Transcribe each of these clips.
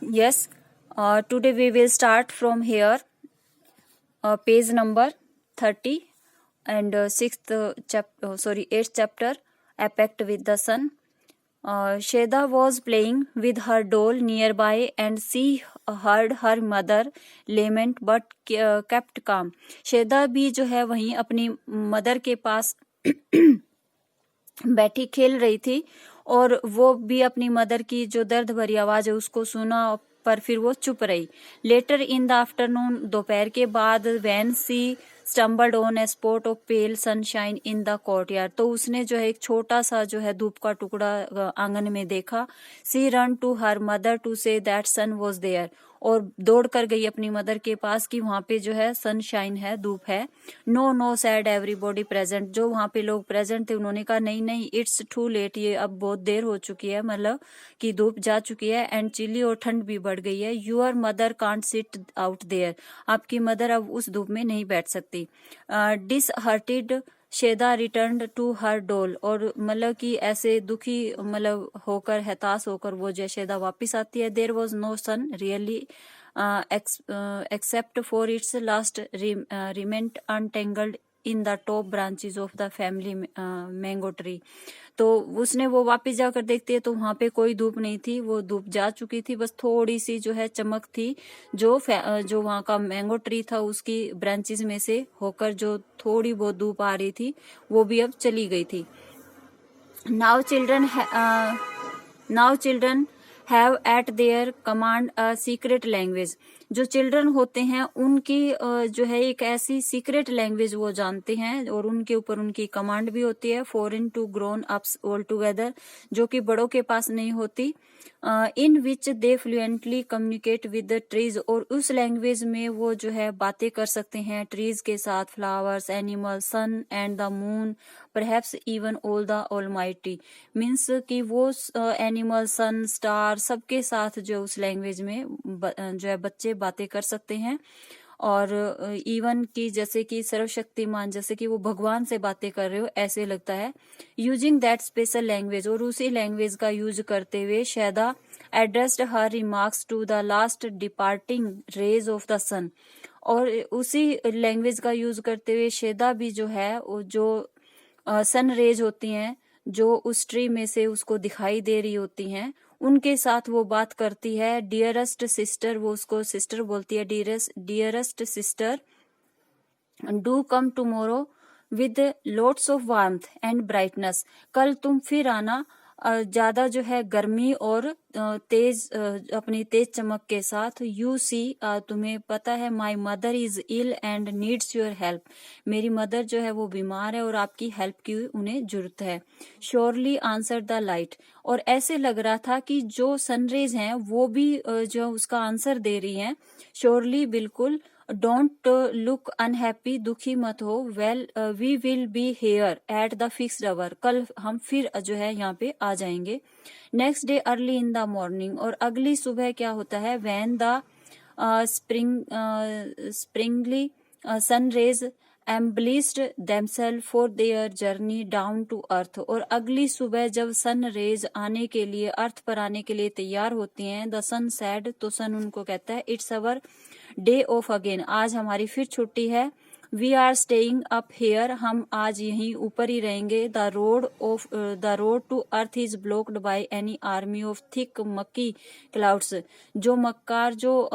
Yes, today we will start from here, page number 30 and eighth chapter, A Pact with the Sun. Sheda was playing with her doll nearby and she heard her mother lament but kept calm. शेदा भी जो है वहीं अपनी mother के पास बैठी खेल रही थी और वो भी अपनी मदर की जो दर्द भरी आवाज है उसको सुना, पर फिर वो चुप रही. लेटर इन द आफ्टरनून, दोपहर के बाद, when she stumbled on a spot of pale sunshine in the courtyard, तो उसने जो है एक छोटा सा जो है धूप का टुकड़ा आंगन में देखा. She run to her mother to say that sun was there, और दौड़ कर गई अपनी मदर के पास कि वहां पे जो है सनशाइन है, धूप है. No no said everybody present, जो वहां पे लोग प्रेजेंट थे उन्होंने कहा नहीं नहीं, इट्स टू लेट, ये अब बहुत देर हो चुकी है, मतलब कि धूप जा चुकी है. एंड चिली, और ठंड भी बढ़ गई है. Your mother can't sit out there, आपकी मदर अब उस धूप में नहीं बैठ सकती. डिसहर्टेड शेदा रिटर्न टू हर डोल, और मतलब कि ऐसे दुखी मतलब होकर, हताश होकर वो जो शेदा वापस आती है. There was no sun really except for its last remained untangled in the top branches of the family mango tree. तो उसने वो वापस जाकर देखती है तो वहां पे कोई धूप नहीं थी, वो धूप जा चुकी थी, बस थोड़ी सी जो है चमक थी जो वहां का मैंगो ट्री था उसकी ब्रांचेस में से होकर जो थोड़ी बहुत धूप आ रही थी वो भी अब चली गई थी. Now children have eight there command a secret language, जो चिल्ड्रन होते हैं उनकी जो है एक ऐसी सीक्रेट लैंग्वेज वो जानते हैं और उनके ऊपर उनकी कमांड भी होती है. Foreign to grown ups all together, जो कि बड़ों के पास नहीं होती. In which they fluently communicate with the trees, और उस लैंग्वेज में वो जो है बातें कर सकते हैं ट्रीज के साथ, flowers, animal, sun and the moon, perhaps even all the almighty. Means कि वो एनिमल, सन, स्टार सबके साथ जो उस लैंग्वेज में जो है बच्चे बातें कर सकते हैं. और इवन की जैसे कि सर्वशक्तिमान, जैसे कि वो भगवान से बातें कर रहे हो ऐसे लगता है. यूजिंग दैट स्पेशल लैंग्वेज, और उसी लैंग्वेज का यूज करते हुए Sheda addressed her remarks to the last departing rays of the sun, और उसी लैंग्वेज का यूज करते हुए शेदा भी जो है वो जो सन रेज होती हैं जो उस ट्री में से उसको दिखाई दे रही होती हैं उनके साथ वो बात करती है. डियरेस्ट सिस्टर, वो उसको सिस्टर बोलती है. Dearest sister, do come tomorrow with lots of warmth and brightness, कल तुम फिर आना ज्यादा जो है गर्मी और अपनी तेज चमक के साथ. यू सी, तुम्हें पता है, my mother is ill and needs your help, मेरी मदर जो है वो बीमार है और आपकी हेल्प की उन्हें जरूरत है. श्योरली आंसर द लाइट, और ऐसे लग रहा था कि जो सनरेज हैं वो भी जो उसका आंसर दे रही हैं. श्योरली, बिल्कुल. डोंट लुक अनहैप्पी, दुखी मत हो. Well, we will be here at the fixed hour, कल हम फिर जो है यहाँ पे आ जाएंगे. Next day early in the morning, और अगली सुबह क्या होता है, when the sprightly sun rays embellished themselves for their journey down to earth, और अगली सुबह जब सन रेज आने के लिए, अर्थ पर आने के लिए तैयार होती हैं. द सन सैड, तो सन उनको कहता है, it's our day off again, आज हमारी फिर छुट्टी है. We are staying up here, हम आज यहीं ऊपर ही रहेंगे. The road to earth is blocked by any army of thick mucky clouds, जो मक्कार जो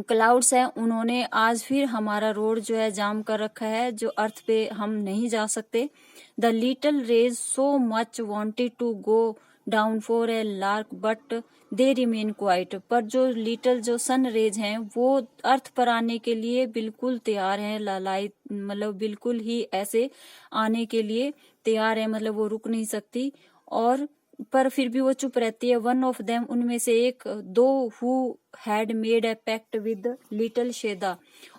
क्लाउड्स हैं उन्होंने आज फिर हमारा रोड जो है जाम कर रखा है, जो अर्थ पे हम नहीं जा सकते. The little rays so much wanted to go down for a lark but they remain quiet, पर जो लिटिल जो सन रेज हैं वो अर्थ पर आने के लिए बिल्कुल तैयार हैं. लालाई, मतलब बिल्कुल ही ऐसे आने के लिए तैयार है, मतलब वो रुक नहीं सकती, और पर फिर भी वो चुप रहती है. वन ऑफ देम, उनमें से एक, दो who had made a pact with little Sheda,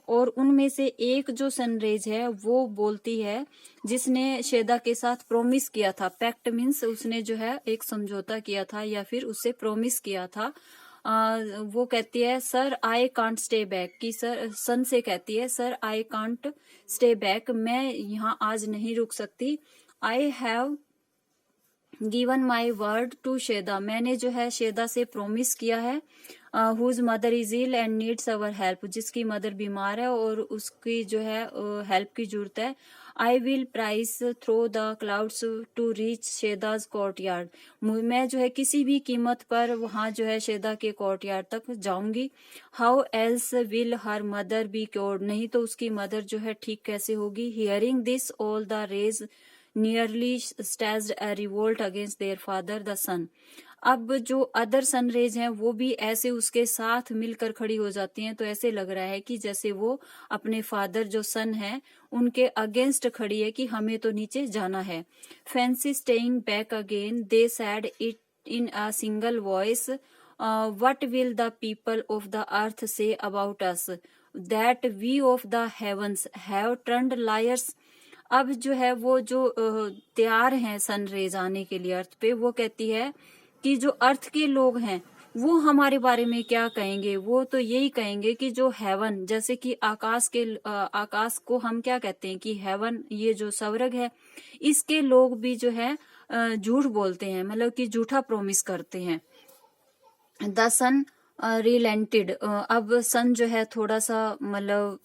और उनमें से एक जो सनरेज है वो बोलती है, जिसने शेदा के साथ प्रॉमिस किया था. पैक्ट मीन्स उसने जो है एक समझौता किया था या फिर उससे प्रॉमिस किया था. वो कहती है, sir I can't stay back, कि सर, सन से कहती है, sir I can't stay back, मैं यहाँ आज नहीं रुक सकती. I have given my word to Sheda, मैंने जो है शेदा से प्रोमिस किया है, whose mother is ill and needs our help, जिसकी मदर बीमार है और उसकी जो है हेल्प की जरूरत है। I will prise through the clouds to reach Sheda's courtyard, मैं जो है किसी भी कीमत पर वहां जो है शेदा के कोर्ट यार्ड तक जाऊंगी। How else will her mother be cured, नहीं तो उसकी मदर जो है ठीक कैसे होगी। Hearing this all the rays nearly staged a revolt against their father the sun, अब जो अदर सन रेज हैं वो भी ऐसे उसके साथ मिलकर खड़ी हो जाती हैं, तो ऐसे लग रहा है कि जैसे वो अपने फादर जो सन है उनके अगेंस्ट खड़ी है कि हमें तो नीचे जाना है। Fancy staying back again they sad it in a single voice, what will the people of the earth say about us that we of the heavens have turned liars, अब जो है वो जो तैयार हैं सनरेज आने के लिए अर्थ पे, वो कहती है कि जो अर्थ के लोग हैं वो हमारे बारे में क्या कहेंगे। वो तो यही कहेंगे कि जो हेवन, जैसे कि आकाश को हम क्या कहते हैं कि हेवन, ये जो स्वर्ग है इसके लोग भी जो है झूठ बोलते हैं, मतलब कि झूठा प्रोमिस करते हैं। द सन रिलेंटेड, अब सन जो है थोड़ा सा मतलब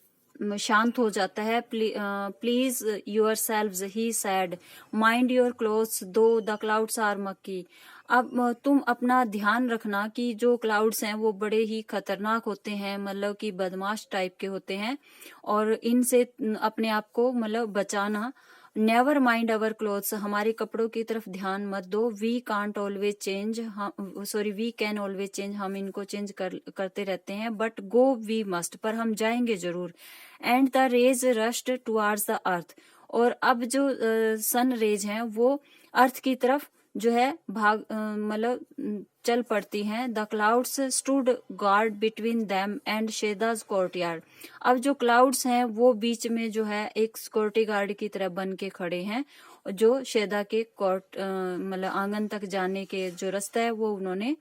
शांत हो जाता है। Please your selves he sad, mind your clothes दो द क्लाउड्स आर मक्की, अब तुम अपना ध्यान रखना कि जो क्लाउड्स हैं वो बड़े ही खतरनाक होते हैं, मतलब कि बदमाश टाइप के होते हैं, और इनसे अपने आप को मतलब बचाना। नेवर माइंड अवर क्लोथ्स, हमारे कपड़ों की तरफ ध्यान मत दो। We can't always change, we can always change, हम इनको चेंज करते रहते हैं। बट गो वी मस्ट, पर हम जाएंगे जरूर। And the rays rushed towards the earth, और अब जो सन रेज हैं वो अर्थ की तरफ जो है मतलब चल पड़ती हैं। The clouds stood guard between them and Sheda's courtyard, अब जो क्लाउड्स हैं वो बीच में जो है एक सिक्योरिटी गार्ड की तरह बन के खड़े हैं, जो शेदा के कोर्ट मतलब आंगन तक जाने के जो रास्ता है वो उन्होंने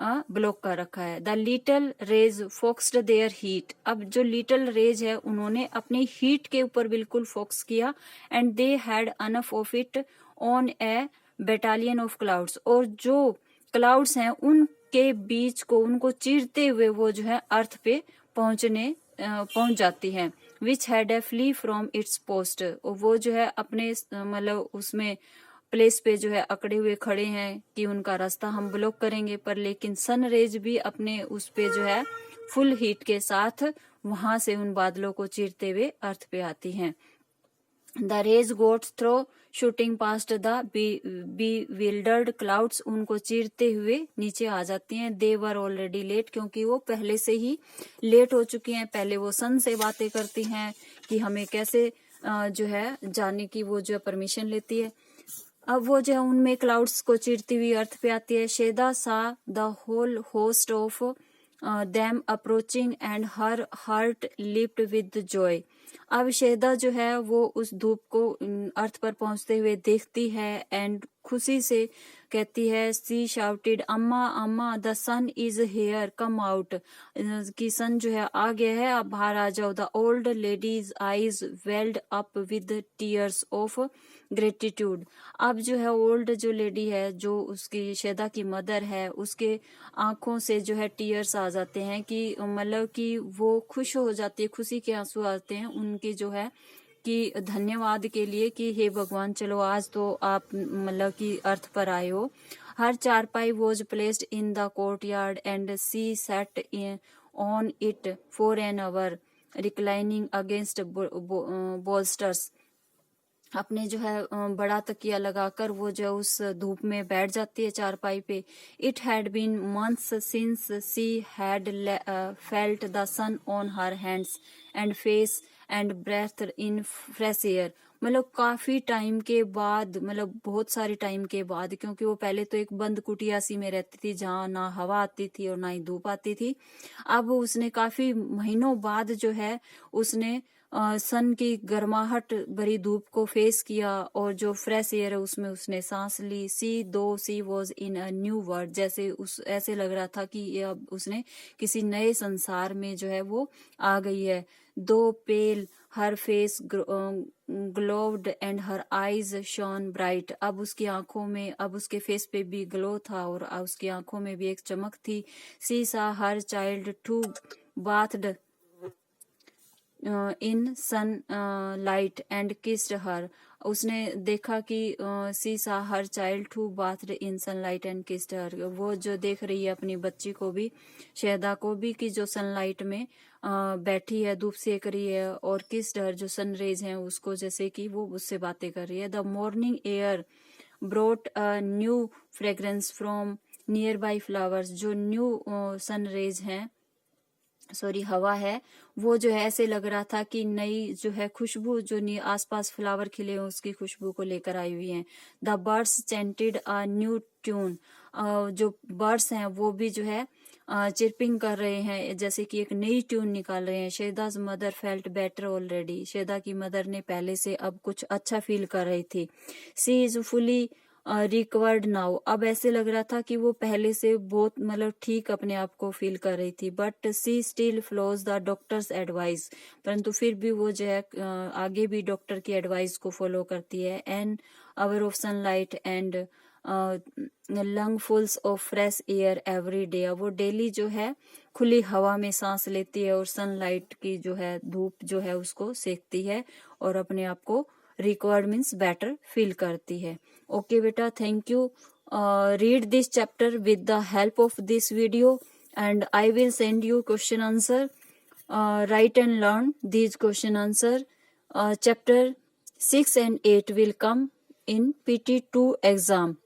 ब्लॉक कर रखा है। The little rays focused their heat, अब जो लिटिल रेज है उन्होंने अपनी हीट के ऊपर बिल्कुल फोकस किया। And they had enough of it on A battalion of clouds, और जो क्लाउड्स हैं उनके बीच को उनको चीरते हुए वो जो है अर्थ पे पहुंच जाती है। Which had a flee from its post, वो जो है अपने मतलब उसमें प्लेस पे जो है अकड़े हुए खड़े हैं कि उनका रास्ता हम ब्लॉक करेंगे, पर लेकिन सन रेज भी अपने उस पे जो है फुल हीट के साथ वहां से उन बादलों को चीरते हुए अर्थ पे आती हैं। The rays got through shooting past the bewildered clouds, उनको चीरते हुए नीचे आ जाती हैं। दे वर ऑलरेडी लेट, क्योंकि वो पहले से ही लेट हो चुकी हैं। पहले वो सन से बातें करती हैं कि हमें कैसे जो है जाने की वो जो परमिशन लेती है। अब वो जो है उनमें क्लाउड्स को चीरती हुई अर्थ पे आती है। Sheda saw the whole host of them approaching and her heart leaped with joy, अब शेदा जो है वो उस धूप को अर्थ पर पहुंचते हुए देखती है एंड खुशी से कहती है, सी शाउटेड अम्मा अम्मा the sun is here come out, कि सन जो है आ गया है, अब बाहर आ जाओ। The old ladies eyes weld up with tears of gratitude, अब जो है ओल्ड जो लेडी है जो उसकी शेदा की मदर है उसके आंखों से जो है टीयर्स आ जाते हैं, कि मतलब कि वो खुश हो जाती है, खुशी के आंसू आते हैं उनकी जो है कि धन्यवाद के लिए कि हे भगवान चलो आज तो आप मतलब कि अर्थ पर आए हो। Her charpai was placed in the courtyard and she sat on it for an hour reclining against bolsters, अपने जो है बड़ा तकिया लगाकर वो जो उस धूप में बैठ जाती है चारपाई पे। It had been months since she had felt the sun on her hands and face and breathe in fresh air, मतलब काफी टाइम के बाद, मतलब बहुत सारी टाइम के बाद, क्योंकि वो पहले तो एक बंद कुटिया सी में रहती थी जहाँ ना हवा आती थी और ना ही धूप आती थी। अब उसने काफी महीनों बाद जो है उसने सन की गर्माहट भरी धूप को फेस किया और जो फ्रेश एयर है उसमें उसने सांस ली। She was in a new world, जैसे ऐसे लग रहा था कि अब उसने किसी नए संसार में जो है वो आ गई है। Though pale her face glowed and her eyes shone bright. अब उसकी आंखों में, अब उसके फेस पे भी ग्लो था और उसकी आंखों में भी एक चमक थी। She saw her child too bathed in sunlight and kissed her. उसने देखा कि she saw her child who bathed in sunlight and kissed her. वो जो देख रही है अपनी बच्ची को भी, शहदा को भी, कि जो सनलाइट में बैठी है, धूप सेक रही है, और किस्ड हर जो सनरेज हैं उसको, जैसे कि वो उससे बातें कर रही है। The morning air brought a new fragrance from near by flowers. जो न्यू सनरेज हैं, सॉरी हवा है, वो जो है ऐसे लग रहा था कि नई जो है खुशबू, जो आसपास फ्लावर खिले हैं उसकी खुशबू को लेकर आई हुई हैं। The birds chanted a new tune. जो बर्ड्स हैं वो भी जो है चिरपिंग कर रहे हैं, जैसे कि एक नई ट्यून निकाल रहे हैं। शेदा's मदर फेल्ट बेटर ऑलरेडी। शेदा की मदर ने पहले से अब कुछ अच्छा फील कर रही थी। सी इज फुली रिकवर्ड नाउ। अब ऐसे लग रहा था कि वो पहले से बहुत मतलब ठीक अपने आप को फील कर रही थी। But she still follows the doctor's advice. परंतु फिर भी वो जो है आगे भी डॉक्टर की एडवाइस को फॉलो करती है। An hour of sunlight and lungfuls of fresh air every day. वो डेली जो है खुली हवा में सांस लेती है और सनलाइट की जो है धूप जो है उसको सेकती है और अपने आप को रिकवर्ड मीन्स बेटर फील करती है। ओके बेटा, thank you. Read this chapter with the help of this video and I will send you question answer. Write and learn these question answer. Chapter 6 and 8 will come in PT2 exam.